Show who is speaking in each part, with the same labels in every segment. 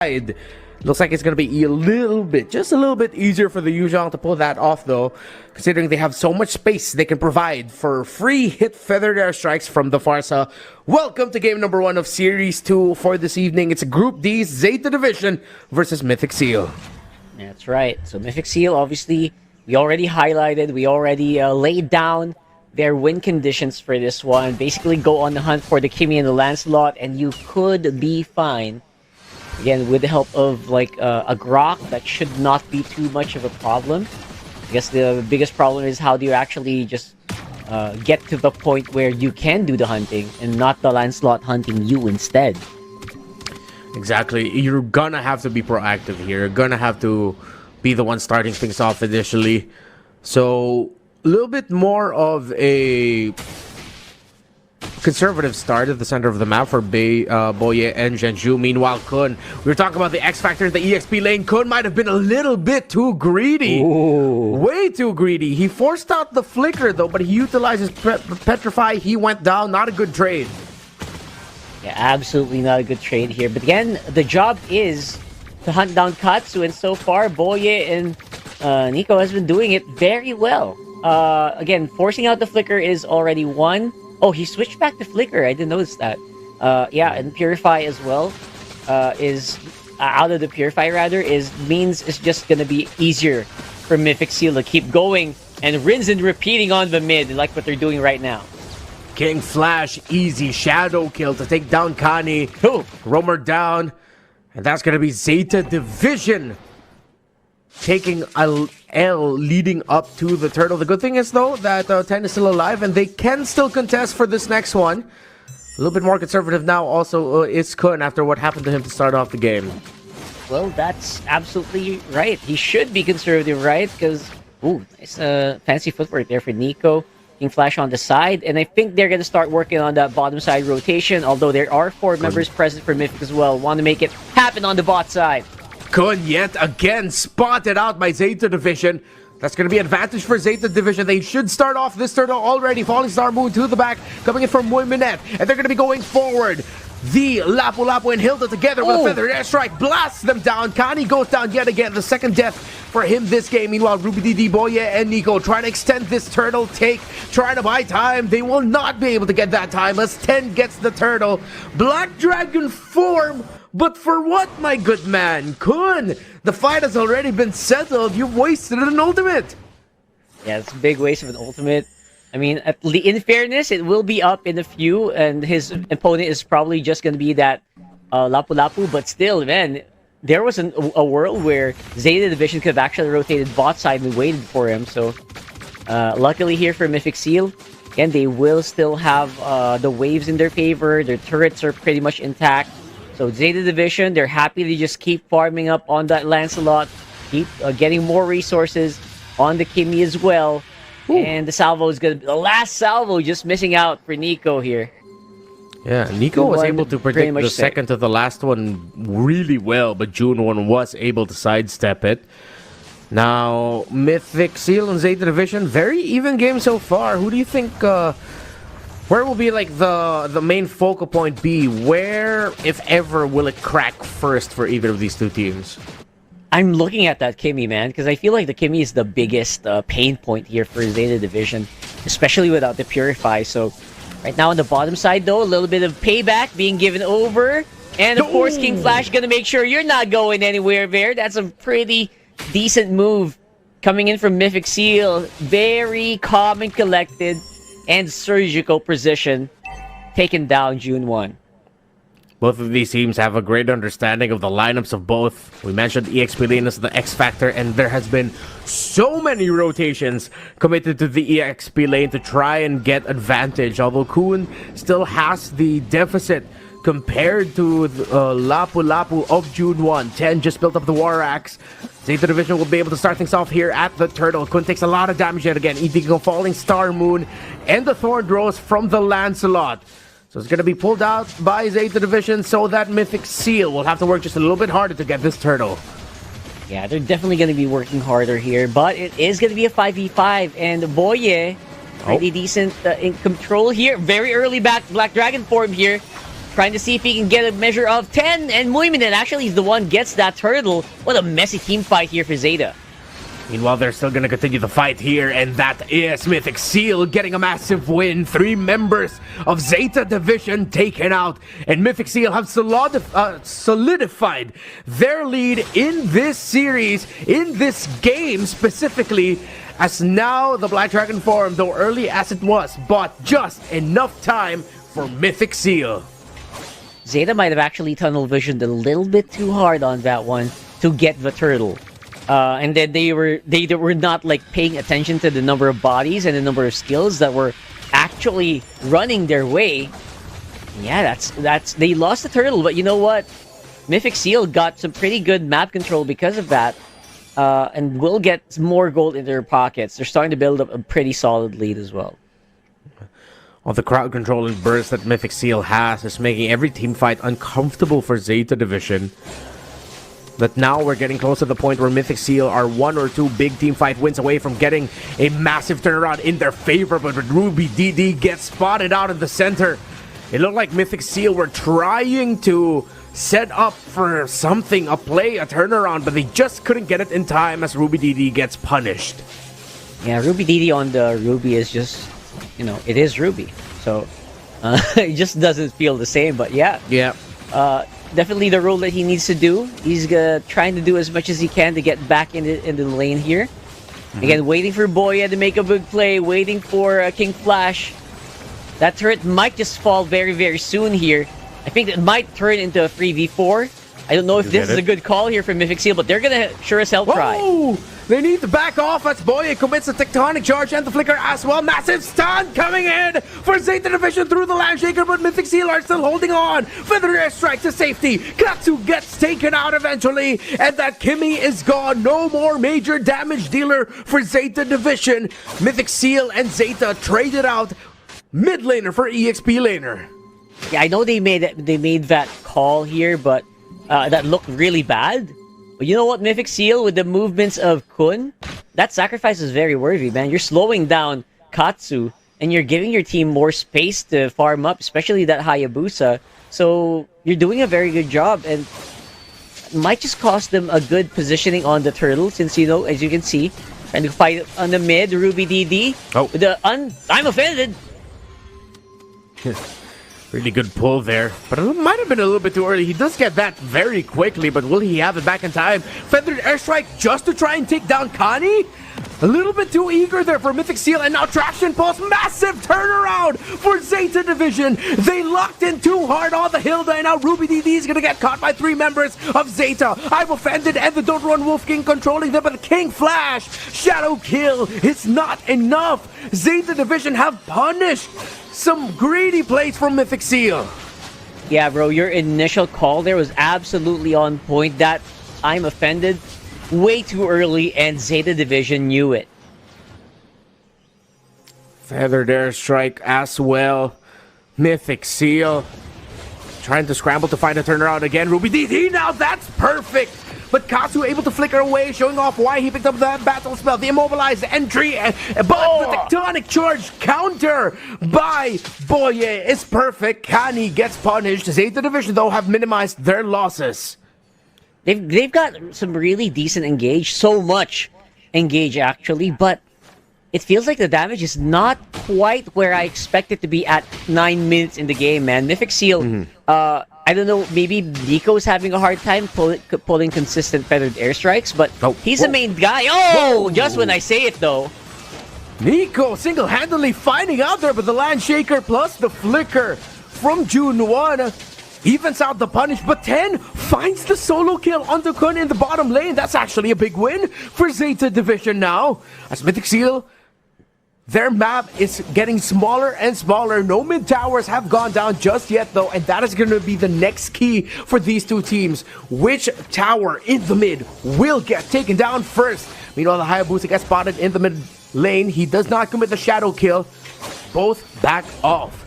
Speaker 1: Looks like it's going to be a little bit, just a little bit easier for the Yuzhong to pull that off, though, considering they have so much space they can provide for free hit feathered airstrikes from the Farsa. Welcome to game number 1 of Series 2 for this evening. It's Group D's Zeta Division versus Mythic Seal.
Speaker 2: That's right. So Mythic Seal, obviously, we already highlighted, we already laid down their win conditions for this one. Basically, go on the hunt for the Kimmy and the Lancelot, and you could be fine. Again, with the help of like a Grok, that should not be too much of a problem. I guess the biggest problem is how do you actually just get to the point where you can do the hunting and not the Lancelot hunting you instead.
Speaker 1: Exactly. You're gonna have to be proactive here. You're gonna have to be the one starting things off initially. So, a little bit more of a conservative start at the center of the map for Boye and Zhenju. Meanwhile, Kun, we were talking about the X Factor, the EXP lane. Kun might have been a little bit too greedy.
Speaker 2: Ooh.
Speaker 1: Way too greedy. He forced out the flicker, though, but he utilizes Petrify. He went down. Not a good trade.
Speaker 2: Yeah, absolutely not a good trade here. But again, the job is to hunt down Katsu, and so far, Boye and Nico has been doing it very well. Again, forcing out the flicker is already one. Oh, he switched back to Flicker. I didn't notice that. Yeah, and Purify as well is out of the Purify means it's just gonna be easier for Mythic Seal to keep going and rinse and repeating on the mid, like what they're doing right now.
Speaker 1: King Flash, easy shadow kill to take down Kani. Roamer down, and that's gonna be Zeta Division taking a L leading up to the turtle. The good thing is, though, that 10 is still alive, and they can still contest for this next one. A little bit more conservative now also is Kun after what happened to him to start off the game.
Speaker 2: Well, that's absolutely right. He should be conservative, right? Because, ooh, nice fancy footwork there for Nico. King Flash on the side, and I think they're going to start working on that bottom side rotation, although there are 4 members present for Mythic as well. Want to make it happen on the bot side.
Speaker 1: Kun yet again spotted out by Zeta Division. That's going to be advantage for Zeta Division. They should start off this turtle already. Falling Star Moon to the back, coming in from Moyminet, and they're going to be going forward. The Lapu Lapu and Hilda together with a feathered airstrike blasts them down. Kani goes down yet again. The second death for him this game. Meanwhile, Ruby DD, Boye, and Nico trying to extend this turtle take, trying to buy time. They will not be able to get that time as 10 gets the turtle. Black Dragon form. But for what, my good man? Kun, the fight has already been settled. You've wasted an ultimate.
Speaker 2: Yeah, it's a big waste of an ultimate. I mean, in fairness, it will be up in a few, and his opponent is probably just going to be that Lapu Lapu. But still, man, there was a world where Zeta Division could have actually rotated bot side and waited for him. So, luckily here for Mythic Seal, again, they will still have the waves in their favor. Their turrets are pretty much intact. So Zeta Division, they're happy to just keep farming up on that Lancelot, keep getting more resources on the Kimmy as well. Ooh. And the salvo is going to be the last salvo, just missing out for Nico here.
Speaker 1: Yeah, Nico was able to predict the second to the last one really well, but June 1 was able to sidestep it. Now, Mythic Seal and Zeta Division, very even game so far. Who do you think... where will be like the main focal point be? Where, if ever, will it crack first for either of these two teams?
Speaker 2: I'm looking at that Kimmy, man, because I feel like the Kimmy is the biggest pain point here for Zeta Division, especially without the Purify. So right now on the bottom side, though, a little bit of payback being given over. And of course, King Flash going to make sure you're not going anywhere there. That's a pretty decent move coming in from Mythic Seal. Very calm and collected. And surgical precision taken down June 1.
Speaker 1: Both of these teams have a great understanding of the lineups of both. We mentioned EXP lane as the X Factor, and there has been so many rotations committed to the EXP lane to try and get advantage. Although Kun still has the deficit compared to Lapu Lapu of June 1. 10 just built up the War Axe. Zeta Division will be able to start things off here at the turtle. Kun takes a lot of damage yet again. Eating a Falling Star Moon and the Thorn Rose from the Lancelot. So it's going to be pulled out by Zeta Division so that Mythic Seal will have to work just a little bit harder to get this turtle.
Speaker 2: Yeah, they're definitely going to be working harder here, but it is going to be a 5v5, and Boye, pretty decent in control here. Very early back Black Dragon form here. trying to see if he can get a measure of 10, and Muiminen actually is the one gets that turtle. What a messy team fight here for Zeta.
Speaker 1: Meanwhile, they're still gonna continue the fight here, and that is Mythic Seal getting a massive win. 3 members of Zeta Division taken out, and Mythic Seal have solidified their lead in this series, in this game specifically, as now the Black Dragon form, though early as it was, bought just enough time for Mythic Seal.
Speaker 2: Zeta might have actually tunnel visioned a little bit too hard on that one to get the turtle. And then they were not like paying attention to the number of bodies and the number of skills that were actually running their way. Yeah, that's they lost the turtle, but you know what? Mythic Seal got some pretty good map control because of that, and will get more gold in their pockets. They're starting to build up a pretty solid lead as well.
Speaker 1: All the crowd control and burst that Mythic Seal has is making every team fight uncomfortable for Zeta Division. But now we're getting close to the point where Mythic Seal are 1 or 2 big team fight wins away from getting a massive turnaround in their favor. But when Ruby DD gets spotted out in the center, it looked like Mythic Seal were trying to set up for something, a play, a turnaround, but they just couldn't get it in time as Ruby DD gets punished.
Speaker 2: Yeah, Ruby DD on the Ruby is just, you know, it is Ruby. So, it just doesn't feel the same, but yeah.
Speaker 1: Yeah.
Speaker 2: Definitely the role that he needs to do. He's trying to do as much as he can to get back in the lane here. Again, waiting for Boya to make a big play, waiting for King Flash. That turret might just fall very, very soon here. I think it might turn into a 3v4. I don't know if this is a good call here for Mythic Seal, but they're gonna sure as hell try.
Speaker 1: Whoa! They need to back off as Boya commits a tectonic charge and the flicker as well. Massive stun coming in for Zeta Division through the Landshaker, but Mythic Seal are still holding on. Feather airstrike to safety. Katsu gets taken out eventually, and that Kimmy is gone. No more major damage dealer for Zeta Division. Mythic Seal and Zeta traded out mid laner for EXP laner.
Speaker 2: Yeah, I know they made that call here, but that looked really bad. But you know what, Mythic Seal, with the movements of Kun, that sacrifice is very worthy, man. You're slowing down Katsu, and you're giving your team more space to farm up, especially that Hayabusa. So you're doing a very good job, and it might just cost them a good positioning on the turtle, since, you know, as you can see, trying to fight on the mid, Ruby DD.
Speaker 1: Oh.
Speaker 2: With the I'm offended!
Speaker 1: Really good pull there, but it might have been a little bit too early. He does get that very quickly, but will he have it back in time? Feathered airstrike just to try and take down Connie? A little bit too eager there for Mythic Seal, and now Traction Pulse, massive turnaround for Zeta Division. They locked in too hard on the Hilda, and now Ruby DD is gonna get caught by 3 members of Zeta. I'm offended, and the Don't Run Wolf King controlling them, but the King Flash, Shadow Kill is not enough. Zeta Division have punished some greedy plays from Mythic Seal.
Speaker 2: Yeah, bro, your initial call there was absolutely on point. That I'm offended way too early, and Zeta Division knew it.
Speaker 1: Feathered airstrike as well. Mythic Seal trying to scramble to find a turnaround again. Ruby DD, now that's perfect. But Katsu able to flicker away, showing off why he picked up that battle spell. The immobilized entry, but the tectonic charge counter by Boye is perfect. Kani gets punished. Zeta Division, though, have minimized their losses.
Speaker 2: They've got some really decent engage, so much engage actually, but it feels like the damage is not quite where I expect it to be at 9 minutes in the game, man. Mythic Seal, I don't know, maybe Nico's having a hard time pulling consistent feathered airstrikes, but he's the main guy. Just when I say it, though.
Speaker 1: Nico single-handedly finding out there, but the Landshaker plus the flicker from June 1 evens out the punish, but 10 finds the solo kill on the Kun in the bottom lane. That's actually a big win for Zeta Division now. As Mythic Seal, their map is getting smaller and smaller. No mid towers have gone down just yet, though, and that is going to be the next key for these two teams. Which tower in the mid will get taken down first? Meanwhile, the Hayabusa gets spotted in the mid lane. He does not commit the shadow kill. Both back off.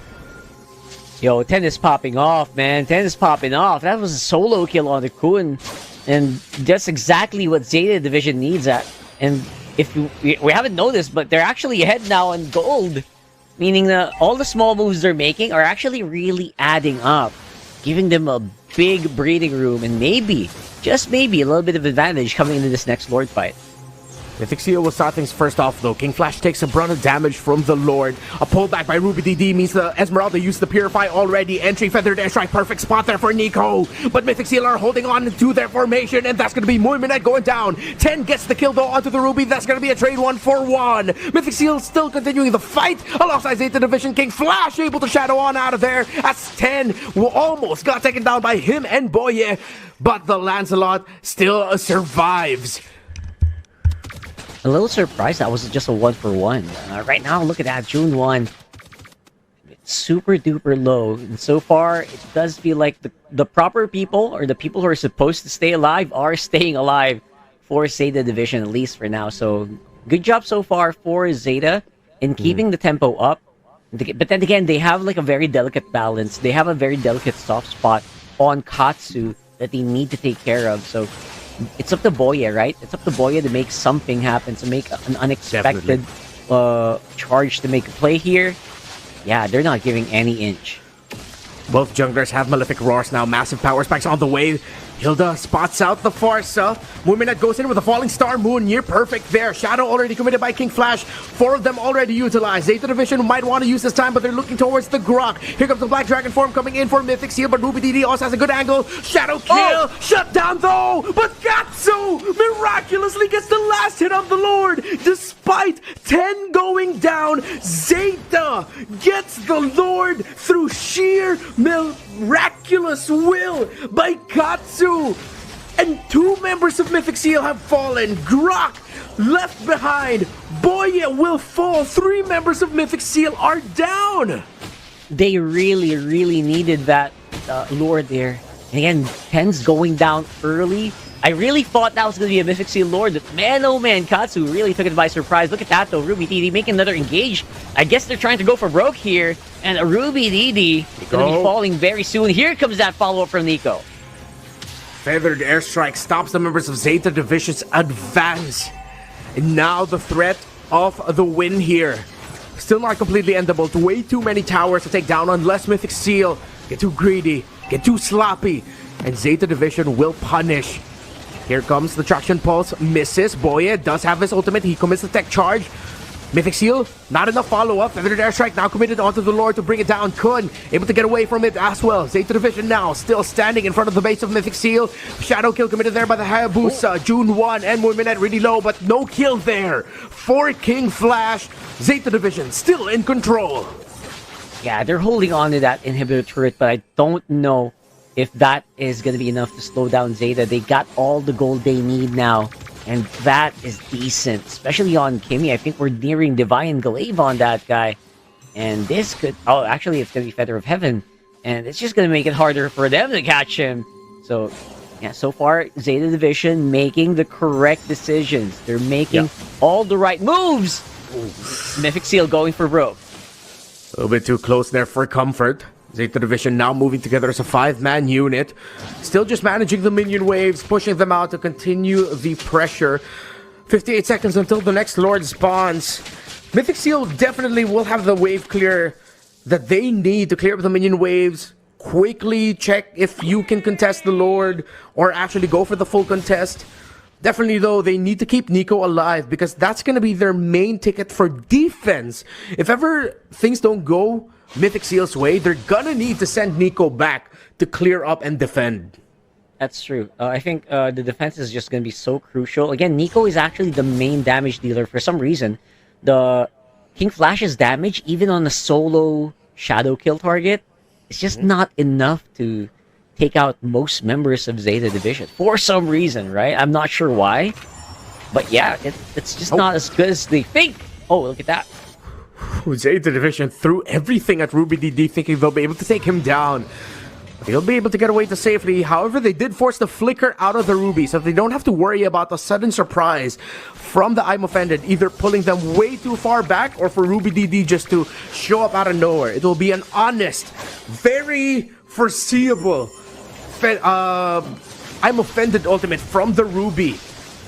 Speaker 2: Yo, 10 is popping off, man. 10 is popping off. That was a solo kill on the Kun, and that's exactly what Zeta Division needs at. And if we haven't noticed, but they're actually ahead now in gold, meaning that all the small moves they're making are actually really adding up. giving them a big breathing room and maybe, just maybe, a little bit of advantage coming into this next Lord fight.
Speaker 1: Mythic Seal will start things first off though. King Flash takes a brunt of damage from the Lord. A pullback by Ruby DD means the Esmeralda used the Purify already. Entry Feathered Airstrike, perfect spot there for Nico. But Mythic Seal are holding on to their formation, and that's going to be Moymanet going down. 10 gets the kill though onto the Ruby. That's going to be a trade 1-for-1. Mythic Seal still continuing the fight alongside Zeta Division. King Flash able to shadow on out of there as 10 almost got taken down by him and Boye. But the Lancelot still survives.
Speaker 2: A little surprised that was just a 1-for-1. Right now, look at that, June 1. It's super duper low. And so far, it does feel like the proper people, or the people who are supposed to stay alive, are staying alive for Zeta Division, at least for now. So, good job so far for Zeta in keeping the tempo up. But then again, they have like a very delicate balance. They have a very delicate soft spot on Katsu that they need to take care of. So, it's up to Boye, right? It's up to Boye to make something happen, to make an unexpected charge to make a play here. Yeah, they're not giving any inch.
Speaker 1: Both junglers have Malefic Roars now. Massive power spikes on the way. Hilda spots out the Farsa. Moonminute goes in with a Falling Star Moon. Near perfect there. Shadow already committed by King Flash. 4 of them already utilized. Zeta Division might want to use this time, but they're looking towards the Grok. Here comes the Black Dragon form coming in for Mythic Seal, but Ruby DD also has a good angle. Shadow kill. Shut down though. But Gatsu miraculously gets the last hit on the Lord. Despite 10 going down, Zeta gets the Lord through sheer miraculous will by Katsu. And 2 members of Mythic Seal have fallen. Grok left behind. Boye will fall. 3 members of Mythic Seal are down.
Speaker 2: They really, really needed that Lord there. And again, 10's going down early. I really thought that was going to be a Mythic Seal Lord. But man, oh man, Katsu really took it by surprise. Look at that though. Ruby DD making another engage. I guess they're trying to go for broke here. And Ruby DD is going to be falling very soon. Here comes that follow-up from Nico.
Speaker 1: Feathered Airstrike stops the members of Zeta Division's advance. And now the threat of the win here. Still not completely endable. Way too many towers to take down unless Mythic Seal get too greedy, get too sloppy. And Zeta Division will punish. Here comes the Traction Pulse. Misses. Boye does have his ultimate. He commits the tech charge. Mythic Seal, not enough follow-up. Feathered Airstrike now committed onto the Lord to bring it down. Kun able to get away from it as well. Zeta Division now still standing in front of the base of Mythic Seal. Shadow kill committed there by the Hayabusa. June 1 and Moonminute really low, but no kill there for King Flash. Zeta Division still in control.
Speaker 2: Yeah, they're holding on to that inhibitor turret, but I don't know if that is going to be enough to slow down Zeta. They got all the gold they need now. And that is decent, especially on Kimmy. I think we're nearing Divine Glaive on that guy. And this could... Oh, actually, it's going to be Feather of Heaven. And it's just going to make it harder for them to catch him. So, yeah, so far, Zeta Division making the correct decisions. They're making all the right moves. Mythic Seal going for broke.
Speaker 1: A little bit too close there for comfort. Zeta Division now moving together as a 5-man unit. Still just managing the minion waves, pushing them out to continue the pressure. 58 seconds until the next Lord spawns. Mythic Seal definitely will have the wave clear that they need to clear up the minion waves. Quickly check if you can contest the Lord or actually go for the full contest. Definitely, though, they need to keep Nico alive because that's going to be their main ticket for defense. If ever things don't go Mythic Seal's way, they're gonna need to send Nico back to clear up and defend.
Speaker 2: That's true. I think the defense is just gonna be so crucial. Again, Nico is actually the main damage dealer for some reason. The King Flash's damage, even on a solo shadow kill target, is just not enough to take out most members of Zeta Division for some reason, right? I'm not sure why, but yeah, it's just not as good as they think. Oh, look at that.
Speaker 1: Zeta Division threw everything at Ruby DD thinking they'll be able to take him down. They'll be able to get away to safely. However, they did force the flicker out of the Ruby so they don't have to worry about the sudden surprise from the I'm Offended, either pulling them way too far back or for Ruby DD just to show up out of nowhere. It will be an honest, very foreseeable I'm Offended ultimate from the Ruby.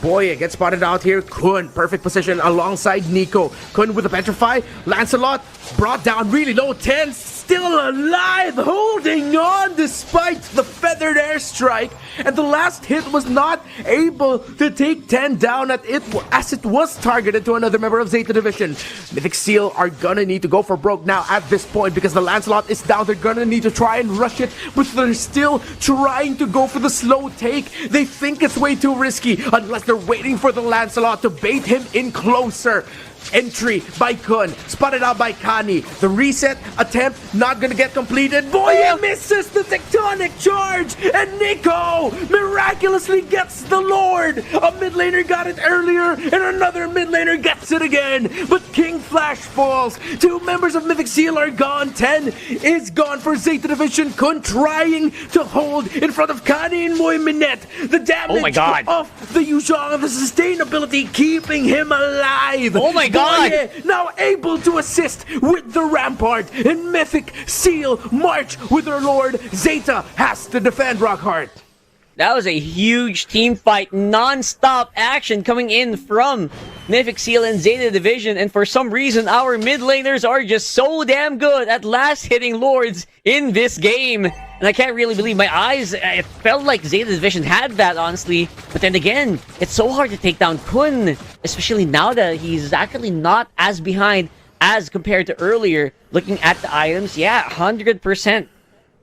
Speaker 1: Boye gets spotted out here. Kun, perfect position alongside Nico. Kun with the Petrify. Lancelot brought down really low. 10 still alive, holding on despite the feathered airstrike, and the last hit was not able to take 10 down as it was targeted to another member of Zeta Division. Mythic Seal are gonna need to go for broke now at this point because the Lancelot is down. They're gonna need to try and rush it, but they're still trying to go for the slow take. They think it's way too risky unless they're waiting for the Lancelot to bait him in closer. Entry by Kun, spotted out by Kani. The reset attempt not gonna get completed. Boy, he misses the tectonic charge, and Nico miraculously gets the Lord. A mid laner got it earlier, and another mid laner gets it again. But King Flash falls. 2 members of Mythic Seal are gone. 10 is gone for Zeta Division. Kun trying to hold in front of Kani and Moyminet. The damage of the Yuzhong, the sustainability keeping him alive.
Speaker 2: Oh my God!
Speaker 1: Now able to assist with the Rampart, and Mythic Seal march with their Lord. Zeta has to defend Rockhart.
Speaker 2: That was a huge team fight, non-stop action coming in from Mythic Seal and Zeta Division, and for some reason our mid laners are just so damn good at last hitting Lords in this game. And I can't really believe my eyes. It felt like Zeta Division had that, honestly. But then again, it's so hard to take down Kun, especially now that he's actually not as behind as compared to earlier. Looking at the items, yeah, 100%.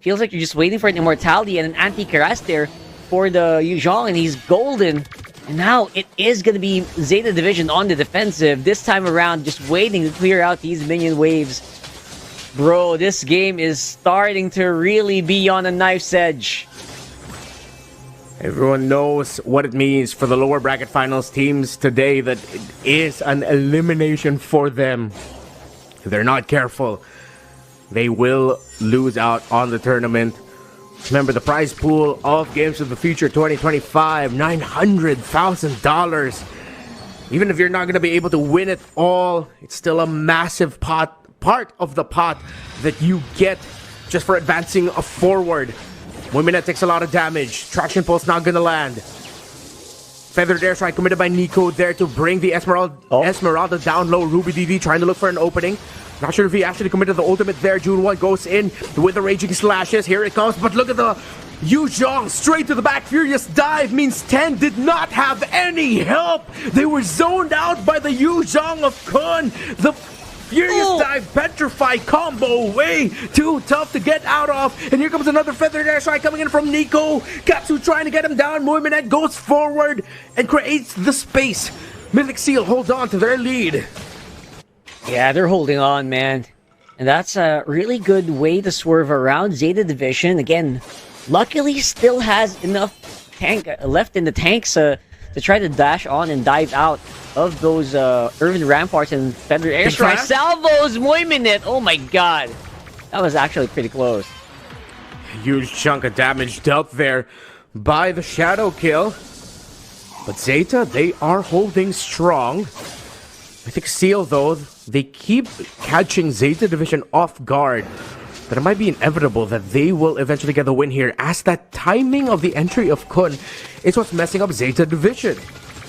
Speaker 2: Feels like you're just waiting for an Immortality and an Anti-Karas there for the Yuzhong, and he's golden. And now it is going to be Zeta Division on the defensive. This time around, just waiting to clear out these minion waves. Bro, this game is starting to really be on a knife's edge.
Speaker 1: Everyone knows what it means for the lower bracket finals teams today, that it is an elimination for them. If they're not careful, they will lose out on the tournament. Remember, the prize pool of Games of the Future 2025, $900,000. Even if you're not going to be able to win it all, it's still a massive part of the pot that you get just for advancing forward. Moyminet takes a lot of damage. Traction Pulse not going to land. Feathered Airstrike committed by Nico there to bring the Esmeralda down low. Ruby DD trying to look for an opening. Not sure if he actually committed the ultimate there. June 1 goes in with the Raging Slashes. Here it comes, but look at the Yuzhong straight to the back. Furious Dive means 10 did not have any help. They were zoned out by the Yuzhong of Kun. The Furious Dive Petrify combo, way too tough to get out of. And here comes another Feathered Airstrike coming in from Nico. Katsu trying to get him down. Moyminet goes forward and creates the space. Mythic Seal hold on to their lead.
Speaker 2: Yeah, they're holding on, man. And that's a really good way to swerve around Zeta Division. Again, luckily still has enough tank left in the tanks to try to dash on and dive out of those Urban Ramparts and Feathered Airstrike. Salvos Moyminet! Oh my god. That was actually pretty close.
Speaker 1: Huge chunk of damage dealt there by the Shadow Kill. But Zeta, they are holding strong. Mythic Seal, though, they keep catching Zeta Division off guard. But it might be inevitable that they will eventually get the win here, as that timing of the entry of Kun is what's messing up Zeta Division.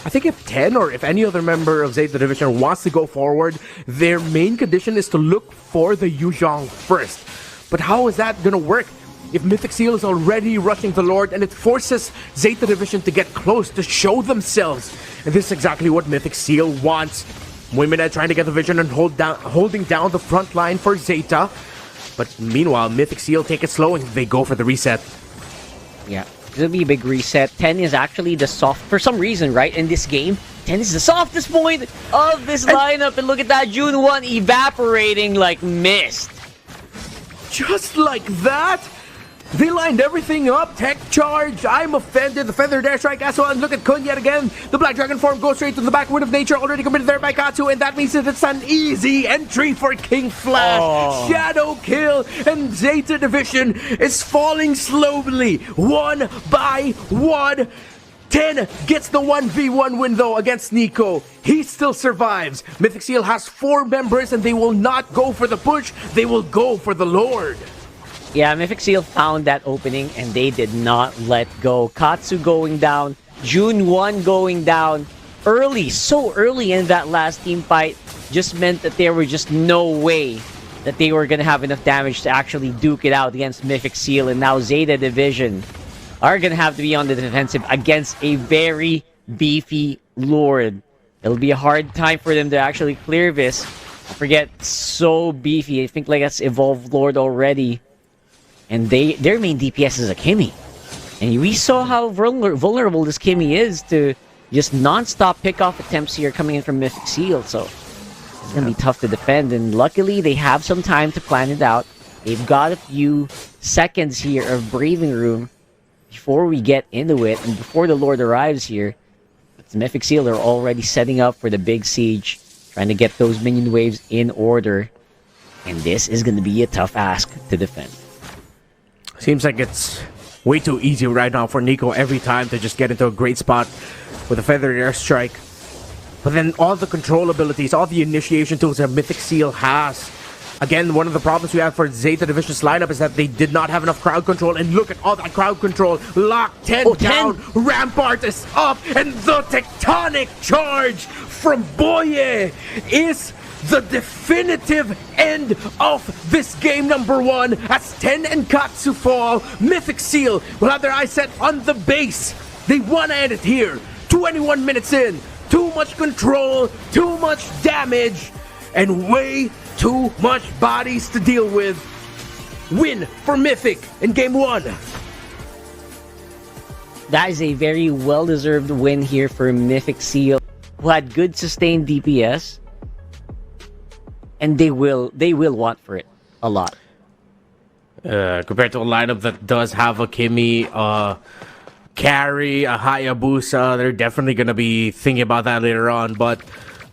Speaker 1: I think if 10 or if any other member of Zeta Division wants to go forward, their main condition is to look for the Yuzhong first. But how is that gonna work if Mythic Seal is already rushing the Lord, and it forces Zeta Division to get close to show themselves? And this is exactly what Mythic Seal wants. Moyminet trying to get the vision and holding down the front line for Zeta. But meanwhile, Mythic Seal take it slow and they go for the reset.
Speaker 2: Yeah, it'll be a big reset. 10 is actually the soft, for some reason, right, in this game. 10 is the softest point of this lineup. And look at that, June 1 evaporating like mist.
Speaker 1: Just like that? They lined everything up. Tech charge. I'm offended. The Feathered Airstrike as well. And look at Kun yet again. The Black Dragon form goes straight to the back. Wind of Nature already committed there by Katsu. And that means that it's an easy entry for King Flash. Shadow Kill. And Zeta Division is falling slowly. 1 by 1. 10 gets the 1v1 win though against Nico. He still survives. Mythic Seal has 4 members and they will not go for the push. They will go for the Lord.
Speaker 2: Yeah, Mythic Seal found that opening and they did not let go. Katsu going down, June 1 going down early, so early in that last team fight just meant that there were just no way that they were going to have enough damage to actually duke it out against Mythic Seal, and now Zeta Division are going to have to be on the defensive against a very beefy Lord. It'll be a hard time for them to actually clear this. I forget, so beefy. I think like that's Evolved Lord already. And their main DPS is a Kimmy. And we saw how vulnerable this Kimmy is to just non-stop pick-off attempts here coming in from Mythic Seal. So it's going to be tough to defend. And luckily, they have some time to plan it out. They've got a few seconds here of breathing room before we get into it. And before the Lord arrives here, the Mythic Seal are already setting up for the big siege, trying to get those minion waves in order. And this is going to be a tough ask to defend.
Speaker 1: Seems like it's way too easy right now for Nico every time to just get into a great spot with a feathered airstrike. But then all the control abilities, all the initiation tools that Mythic Seal has. Again, one of the problems we have for Zeta Division's lineup is that they did not have enough crowd control. And look at all that crowd control. Lock 10 down, 10. Rampart is up, and the tectonic charge from Boye is the definitive end of this game number 1. As 10 and Katsu fall, Mythic Seal will have their eyes set on the base. They want to end it here. 21 minutes in. Too much control, too much damage, and way too much bodies to deal with. Win for Mythic in game 1.
Speaker 2: That is a very well-deserved win here for Mythic Seal, who had good sustained DPS, and they will want for it a lot.
Speaker 1: Compared to a lineup that does have a Kimmy, carry, a Hayabusa, they're definitely going to be thinking about that later on. But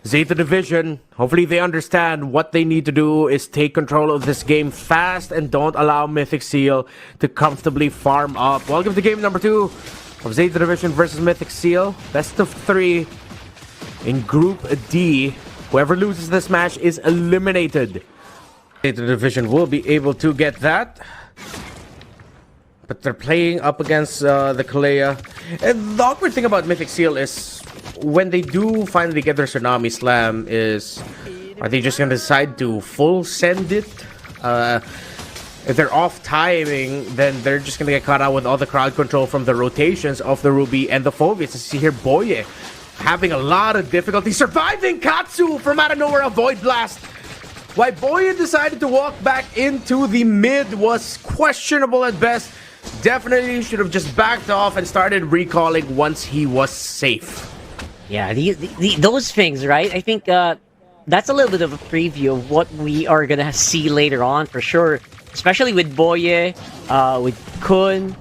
Speaker 1: Zeta Division, hopefully they understand what they need to do is take control of this game fast and don't allow Mythic Seal to comfortably farm up. Welcome to game number 2 of Zeta Division versus Mythic Seal. Best of 3 in Group D. Whoever loses this match is eliminated. Zeta Division will be able to get that. But they're playing up against the Kalea. And the awkward thing about Mythic Seal is when they do finally get their Tsunami Slam is, are they just going to decide to full send it? If they're off timing, then they're just going to get caught out with all the crowd control from the rotations of the Ruby and the Phobius. You see here Boye having a lot of difficulty surviving Katsu from out of nowhere, a Void Blast. Why Boye decided to walk back into the mid was questionable at best. Definitely should have just backed off and started recalling once he was safe.
Speaker 2: Yeah, those things, right? I think that's a little bit of a preview of what we are going to see later on for sure. Especially with Boye, with Kun.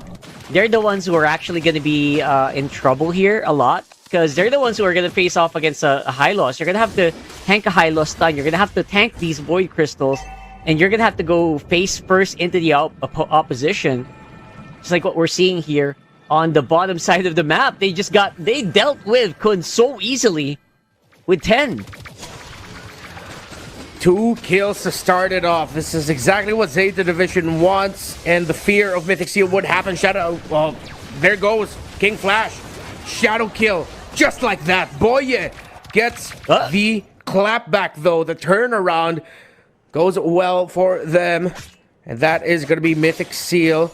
Speaker 2: They're the ones who are actually going to be in trouble here a lot. Because they're the ones who are going to face off against a high loss. You're going to have to tank a high loss stun. You're going to have to tank these Void Crystals. And you're going to have to go face first into the opposition. Just like what we're seeing here on the bottom side of the map. They dealt with Kun so easily with 10.
Speaker 1: 2 kills to start it off. This is exactly what Zeta Division wants. And the fear of Mythic Seal would happen. Shadow, well, there goes King Flash. Shadow kill. Just like that. Boye gets the clapback though. The turnaround goes well for them. And that is going to be Mythic Seal.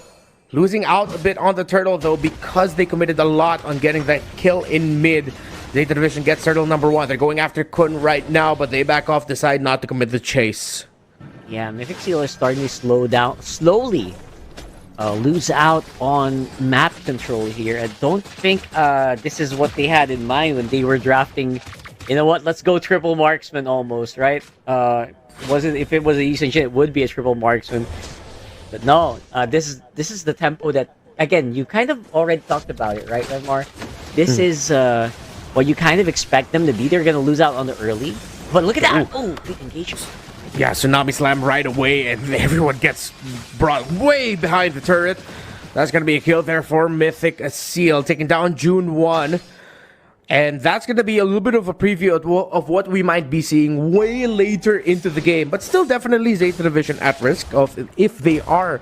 Speaker 1: Losing out a bit on the turtle though because they committed a lot on getting that kill in mid. Zeta Division gets turtle number 1. They're going after Kun right now, but they back off, decide not to commit the chase.
Speaker 2: Yeah, Mythic Seal is starting to slow down, slowly lose out on map control here. I don't think this is what they had in mind when they were drafting. You know what? Let's go triple marksman almost, right? If it was a usage, it would be a triple marksman. But no, this is the tempo that, again, you kind of already talked about it, right, Redmar? This is what you kind of expect them to be. They're going to lose out on the early. But look at that! Oh, big engagement.
Speaker 1: Yeah, Tsunami Slam right away, and everyone gets brought way behind the turret. That's going to be a kill there for Mythic Seal, taking down June 1. And that's going to be a little bit of a preview of what we might be seeing way later into the game. But still definitely Zeta Division at risk of, if they are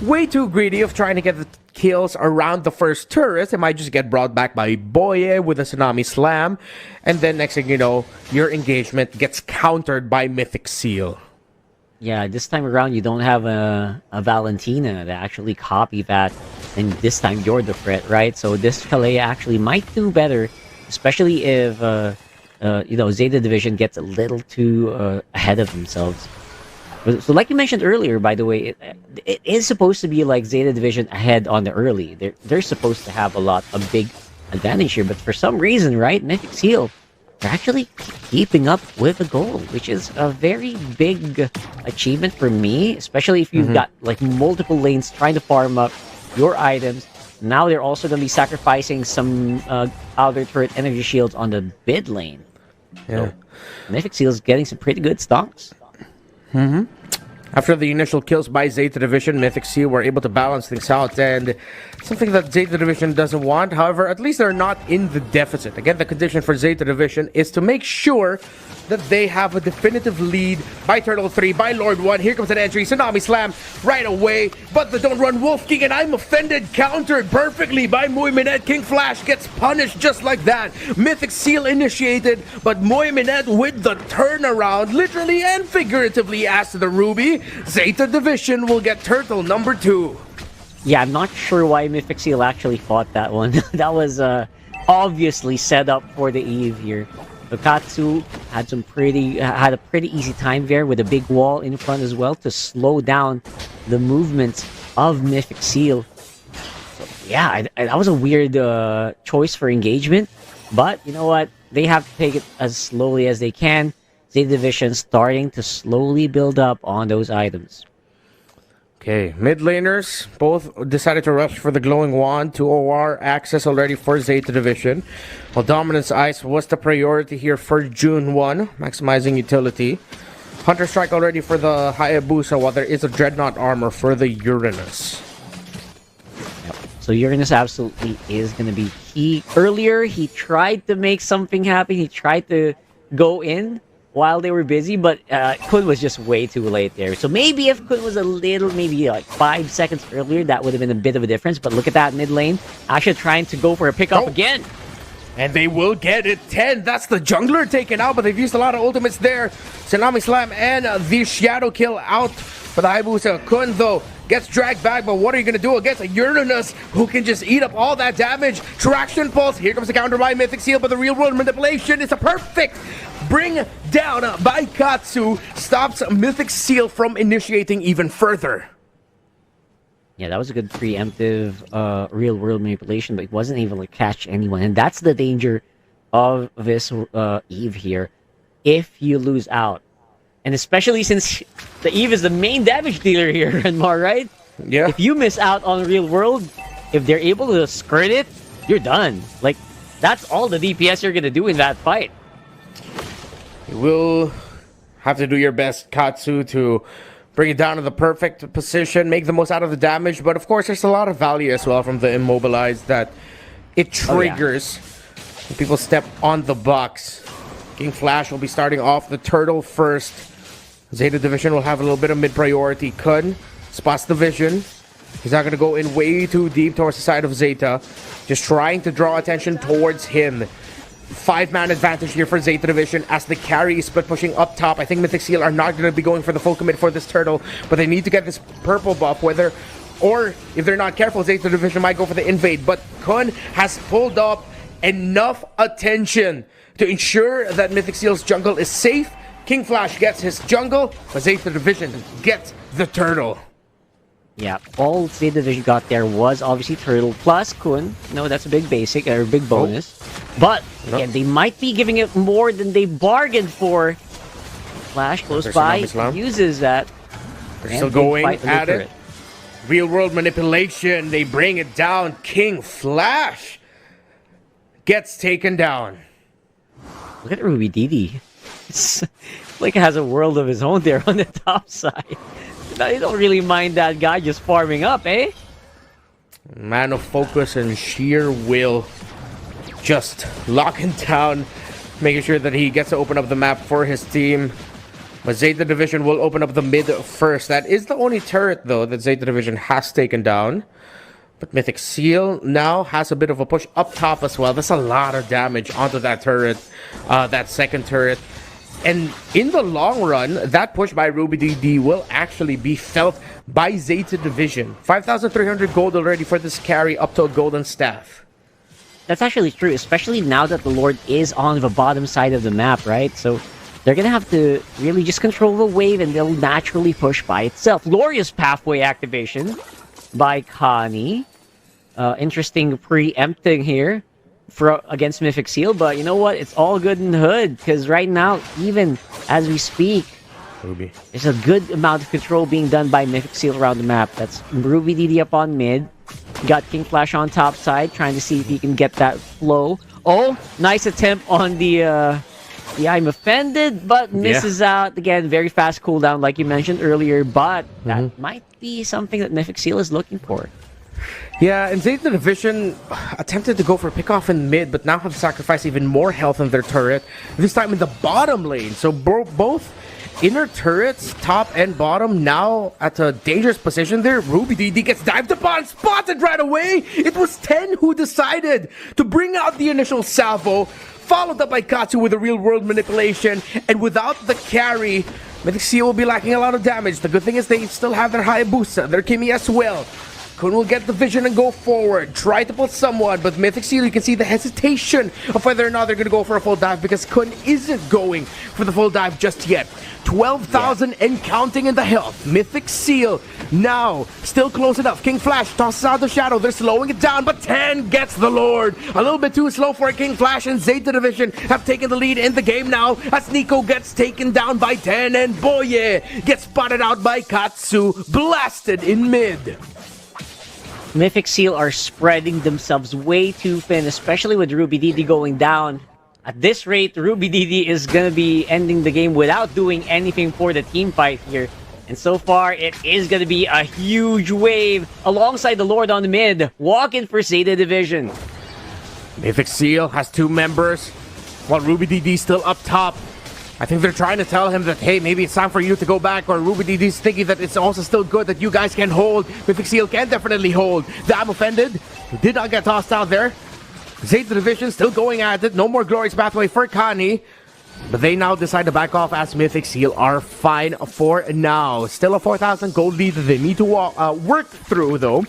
Speaker 1: way too greedy of trying to get the kills around the first turret, it might just get brought back by Boye with a Tsunami Slam. And then next thing you know, your engagement gets countered by Mythic Seal.
Speaker 2: Yeah, this time around you don't have a Valentina to actually copy that, and this time you're the threat, right? So this Kalea actually might do better, especially if Zeta Division gets a little too ahead of themselves. So, like you mentioned earlier, by the way, it is supposed to be like Zeta Division ahead on the early. They're supposed to have a big advantage here, but for some reason, right, Mythic Seal, they're actually keeping up with the goal, which is a very big achievement for me, especially if you've got like multiple lanes trying to farm up your items. Now they're also going to be sacrificing some outer turret energy shields on the mid lane.
Speaker 1: Yeah.
Speaker 2: So, Mythic Seal is getting some pretty good stonks.
Speaker 1: After the initial kills by Zeta Division, Mythic Sea were able to balance things out, and something that Zeta Division doesn't want. However, at least they're not in the deficit. Again, the condition for Zeta Division is to make sure that they have a definitive lead by Turtle 3, by Lord 1. Here comes an entry, Tsunami Slam right away, but the Don't Run Wolf King, and I'm offended, countered perfectly by Moyminet. King Flash gets punished just like that. Mythic Seal initiated, but Moyminet with the turnaround, literally and figuratively, as the Ruby. Zeta Division will get Turtle number 2.
Speaker 2: Yeah, I'm not sure why Mythic Seal actually fought that one. That was obviously set up for the Eve here. Katsu had a pretty easy time there with a big wall in front as well to slow down the movements of Mythic Seal. So, yeah, that was a weird choice for engagement, but you know what? They have to take it as slowly as they can. Zeta Division starting to slowly build up on those items.
Speaker 1: Okay, mid laners both decided to rush for the glowing wand to OR access already for Zeta Division. While Dominance Ice was the priority here for June 1, maximizing utility. Hunter Strike already for the Hayabusa, while there is a Dreadnought armor for the Uranus.
Speaker 2: Yep. So Uranus absolutely is going to be key. Earlier, he tried to make something happen. He tried to go in while they were busy, but Kun was just way too late there. So maybe if Kun was maybe like 5 seconds earlier, that would have been a bit of a difference. But look at that mid lane. Asha trying to go for a pickup again.
Speaker 1: And they will get it. 10. That's the jungler taken out, but they've used a lot of ultimates there. Tsunami Slam and the Shadow Kill out for the Hayabusa. Kun, though, gets dragged back, but what are you going to do against a Uranus who can just eat up all that damage? Traction Pulse. Here comes the counter by Mythic Seal, but the real world manipulation is a perfect bring down by Katsu. Stops Mythic Seal from initiating even further.
Speaker 2: Yeah, that was a good preemptive real world manipulation, but it wasn't able to catch anyone. And that's the danger of this Eve here. If you lose out. And especially since the Eve is the main damage dealer here, Renmar, right?
Speaker 1: Yeah.
Speaker 2: If you miss out on real world, if they're able to skirt it, you're done. Like, that's all the DPS you're going to do in that fight.
Speaker 1: You will have to do your best, Katsu, to bring it down to the perfect position, make the most out of the damage. But of course, there's a lot of value as well from the Immobilized that it triggers when people step on the box. King Flash will be starting off the turtle first. Zeta Division will have a little bit of mid-priority. Kun spots the vision. He's not going to go in way too deep towards the side of Zeta. Just trying to draw attention towards him. 5-man advantage here for Zeta Division as the carry is split pushing up top. I think Mythic Seal are not going to be going for the full commit for this turtle, but they need to get this purple buff, or if they're not careful, Zeta Division might go for the invade. But Kun has pulled up enough attention to ensure that Mythic Seal's jungle is safe. King Flash gets his jungle, but Zeta Division gets the turtle.
Speaker 2: Yeah, all Zeta Division got there was obviously Turtle plus Kun. No, that's a big basic, or a big bonus. But, again, they might be giving it more than they bargained for. Flash close by, uses that.
Speaker 1: They're still going at it. Real world manipulation, they bring it down. King Flash gets taken down.
Speaker 2: Look at Ruby Didi. It's like it has a world of his own there on the top side. They don't really mind that guy just farming up, eh?
Speaker 1: Man of focus and sheer will. Just locking down, making sure that he gets to open up the map for his team. But Zeta Division will open up the mid first. That is the only turret, though, that Zeta Division has taken down. But Mythic Seal now has a bit of a push up top as well. That's a lot of damage onto that turret, that second turret. And in the long run, that push by Ruby DD will actually be felt by Zeta Division. 5,300 gold already for this carry up to a golden staff.
Speaker 2: That's actually true, especially now that the Lord is on the bottom side of the map, right? So they're gonna have to really just control the wave and they'll naturally push by itself. Glorious pathway activation by Connie. Interesting preempting here against Mythic Seal, but you know what? It's all good in the hood, because right now, even as we speak,
Speaker 1: Ruby.
Speaker 2: there's a good amount of control being done by Mythic Seal around the map. That's Ruby DD up on mid. Got King Flash on top side, trying to see if he can get that flow. Oh, nice attempt on the I'm offended, but misses out. Again, very fast cooldown, like you mentioned earlier, but that might be something that Mythic Seal is looking for.
Speaker 1: Yeah, and Zeta Division attempted to go for a pickoff in mid, but now have sacrificed even more health in their turret. This time in the bottom lane. So both inner turrets, top and bottom, now at a dangerous position there. Ruby DD gets dived upon, spotted right away. It was 10 who decided to bring out the initial salvo, followed up by Katsu with a real-world manipulation, and without the carry, Mythic Seal will be lacking a lot of damage. The good thing is they still have their Hayabusa, their Kimi as well. Kun will get the vision and go forward. Try to pull someone, but Mythic Seal, you can see the hesitation of whether or not they're going to go for a full dive, because Kun isn't going for the full dive just yet. 12,000 and counting in the health. Mythic Seal now still close enough. King Flash tosses out the shadow. They're slowing it down, but 10 gets the Lord. A little bit too slow for King Flash, and Zeta Division have taken the lead in the game now as Nico gets taken down by 10 and Boye gets spotted out by Katsu, blasted in mid.
Speaker 2: Mythic Seal are spreading themselves way too thin, especially with Ruby DD going down. At this rate, Ruby DD is going to be ending the game without doing anything for the team fight here. And so far, it is going to be a huge wave alongside the Lord on the mid, walking for Zeta Division.
Speaker 1: Mythic Seal has 2 members, while Ruby DD still up top. I think they're trying to tell him that, hey, maybe it's time for you to go back, or Ruby DD's thinking that it's also still good that you guys can hold. Mythic Seal can definitely hold. I'm offended. Did not get tossed out there. Zeta Division still going at it. No more glorious pathway for Kani. But they now decide to back off as Mythic Seal are fine for now. Still a 4,000 gold lead that they need to work through, though.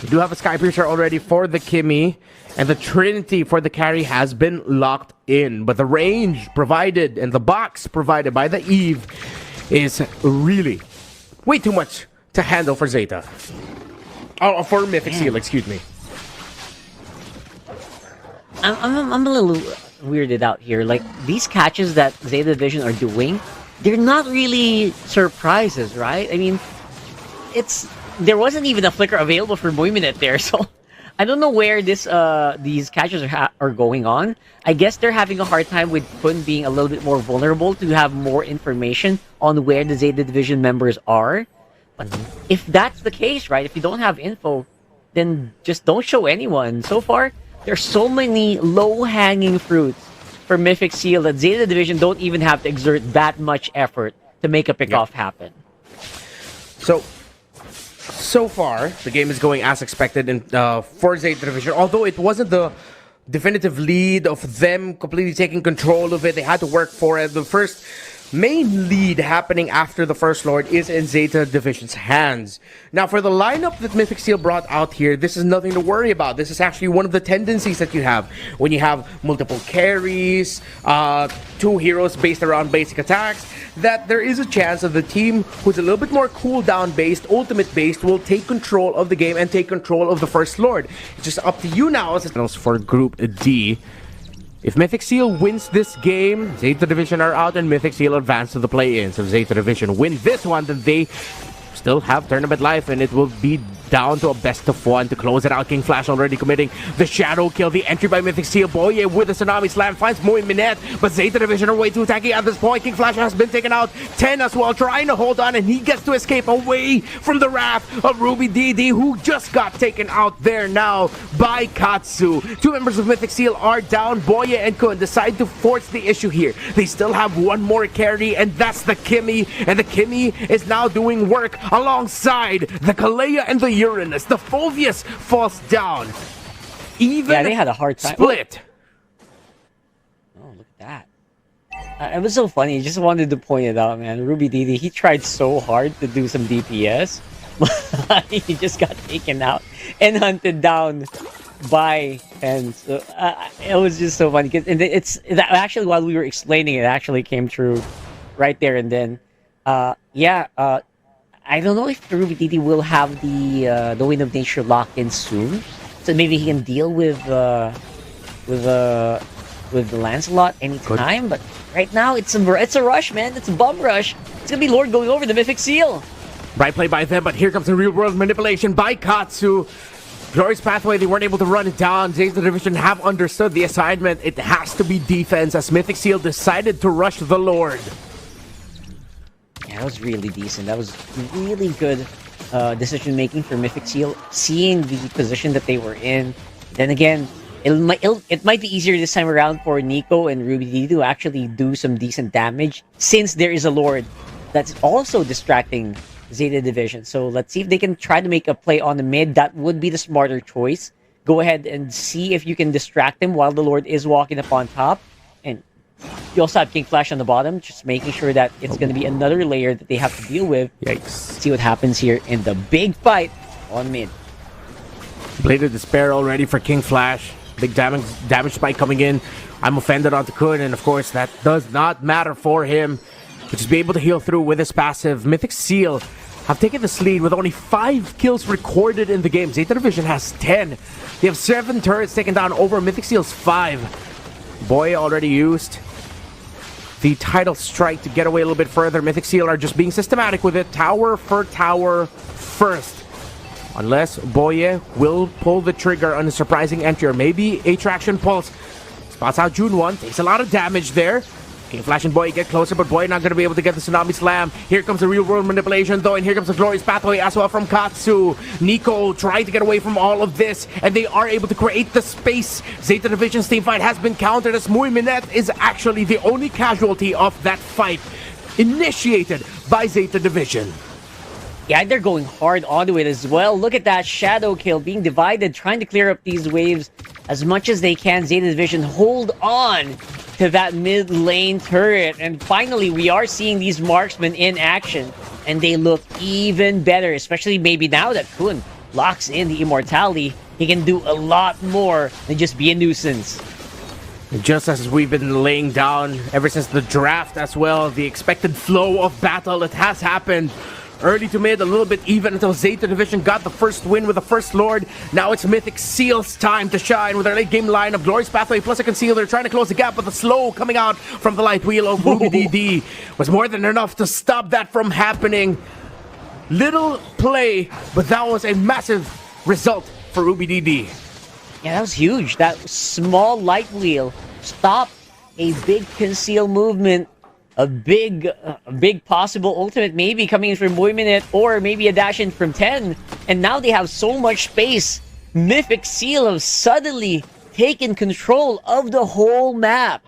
Speaker 1: We do have a Sky Piercer already for the Kimi. And the Trinity for the carry has been locked in. But the range provided and the box provided by the Eve is really way too much to handle for Zeta. Oh, for Mythic Seal, excuse me.
Speaker 2: I'm a little weirded out here. Like, these catches that Zeta Division are doing, they're not really surprises, right? I mean, there wasn't even a flicker available for Moiminet there, so I don't know where these catches are going on. I guess they're having a hard time with Kun being a little bit more vulnerable to have more information on where the Zeta Division members are. But if that's the case, right, if you don't have info, then just don't show anyone. So far, there's so many low-hanging fruits for Mythic Seal that Zeta Division don't even have to exert that much effort to make a pickoff happen.
Speaker 1: So far, the game is going as expected for Zeta Division. Although it wasn't the definitive lead of them completely taking control of it, they had to work for it. The first main lead happening after the First Lord is in Zeta Division's hands. Now, for the lineup that Mythic Seal brought out here, this is nothing to worry about. This is actually one of the tendencies that you have when you have multiple carries, 2 heroes based around basic attacks, that there is a chance that the team who's a little bit more cooldown based, ultimate based, will take control of the game and take control of the First Lord. It's just up to you now as for Group D. If Mythic Seal wins this game, Zeta Division are out and Mythic Seal advance to the play-in. So if Zeta Division win this one, then they still have tournament life, and it will be down to a best of 1 to close it out. King Flash already committing the shadow kill. The entry by Mythic Seal. Boye with the Tsunami Slam finds Moiminet, but Zeta Division are way too tanky at this point. King Flash has been taken out. 10 as well, trying to hold on, and he gets to escape away from the wrath of Ruby DD, who just got taken out there now by Katsu. 2 members of Mythic Seal are down. Boye and Kun decide to force the issue here. They still have 1 more carry, and that's the Kimi, and the Kimi is now doing work alongside the Kalea and the Uranus. The Fulvius falls down. Even
Speaker 2: yeah, they had a hard time.
Speaker 1: Split.
Speaker 2: Oh, look at that. It was so funny. I just wanted to point it out, man. Ruby Didi, he tried so hard to do some DPS, but he just got taken out and hunted down by, and so it was just so funny. And it's that actually, while we were explaining, it actually came true right there and then. Yeah. I don't know if Ruby Didi will have the Wind of Nature locked in soon, so maybe he can deal with Lancelot anytime. But right now, it's a rush, man. It's a bum rush. It's gonna be Lord going over the Mythic Seal.
Speaker 1: Right play by them, but here comes the real world manipulation by Katsu. Glorious Pathway, they weren't able to run it down. Zeta Division have understood the assignment. It has to be defense as Mythic Seal decided to rush the Lord.
Speaker 2: Yeah, that was really decent. That was really good decision making for Mythic Seal, seeing the position that they were in. Then again, it might be easier this time around for Nico and Ruby D to actually do some decent damage, since there is a Lord that's also distracting Zeta Division. So let's see if they can try to make a play on the mid. That would be the smarter choice. Go ahead and see if you can distract him while the Lord is walking up on top. And you also have King Flash on the bottom, just making sure that it's going to be another layer that they have to deal with.
Speaker 1: Yikes.
Speaker 2: Let's see what happens here in the big fight on mid.
Speaker 1: Blade of Despair already for King Flash. Big damage spike coming in. I'm offended onto Kun, and of course that does not matter for him. He'll just be able to heal through with his passive. Mythic Seal have taken this lead with only 5 kills recorded in the game. Zeta Division has 10. They have 7 turrets taken down over Mythic Seal's 5. Boy already used the title strike to get away a little bit further. Mythic Seal are just being systematic with it. Tower for tower first. Unless Boye will pull the trigger on a surprising entry, or maybe a traction pulse. Spots out June 1, takes a lot of damage there. King Flash and Boy get closer, but Boy not going to be able to get the Tsunami Slam. Here comes the real world manipulation though, and here comes the Glorious Pathway as well from Katsu. Nico trying to get away from all of this, and they are able to create the space. Zeta Division's team fight has been countered as Muy Minette is actually the only casualty of that fight, initiated by Zeta Division.
Speaker 2: Yeah, they're going hard onto it as well. Look at that shadow kill being divided, trying to clear up these waves as much as they can. Zeta Division hold on to that mid lane turret, and finally we are seeing these marksmen in action, and they look even better, especially maybe now that Kun locks in the immortality. He can do a lot more than just be a nuisance.
Speaker 1: Just as we've been laying down ever since the draft as well, the expected flow of battle, it has happened. Early to mid, a little bit even until Zeta Division got the first win with the First Lord. Now it's Mythic Seal's time to shine with their late game line of Glorious Pathway plus a Concealer, trying to close the gap, but the slow coming out from the light wheel of Ruby DD was more than enough to stop that from happening. Little play, but that was a massive result for Ruby DD.
Speaker 2: Yeah, that was huge. That small light wheel stopped a big conceal movement. A big possible ultimate maybe coming in from Boyminute, or maybe a dash in from 10. And now they have so much space. Mythic Seal have suddenly taken control of the whole map.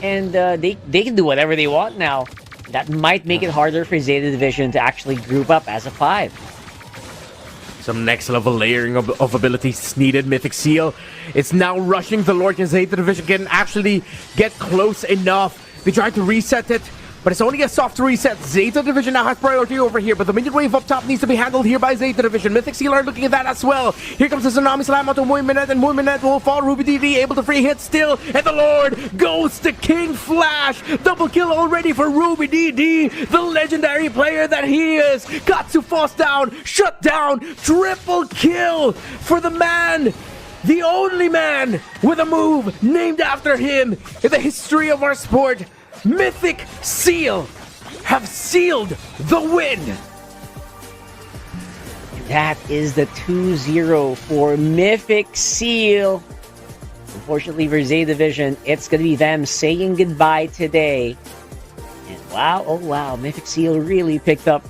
Speaker 2: And they can do whatever they want now. That might make it harder for Zeta Division to actually group up as a 5.
Speaker 1: Some next level layering of abilities needed. Mythic Seal, it's now rushing the Lord, and Zeta Division can actually get close enough. They tried to reset it, but it's only a soft reset. Zeta Division now has priority over here, but the minion wave up top needs to be handled here by Zeta Division. Mythic Seal are looking at that as well. Here comes the Tsunami Slam onto Muy Minette, and Muy Minette will fall. Ruby DD able to free hit still, and the Lord goes to King Flash. Double kill already for Ruby DD, the legendary player that he is. Katsu falls down, shut down, triple kill for the man. The only man with a move named after him in the history of our sport. Mythic Seal have sealed the win.
Speaker 2: That is the 2-0 for Mythic Seal. Unfortunately for Zeta Division, it's going to be them saying goodbye today. And wow, oh wow, Mythic Seal really picked up right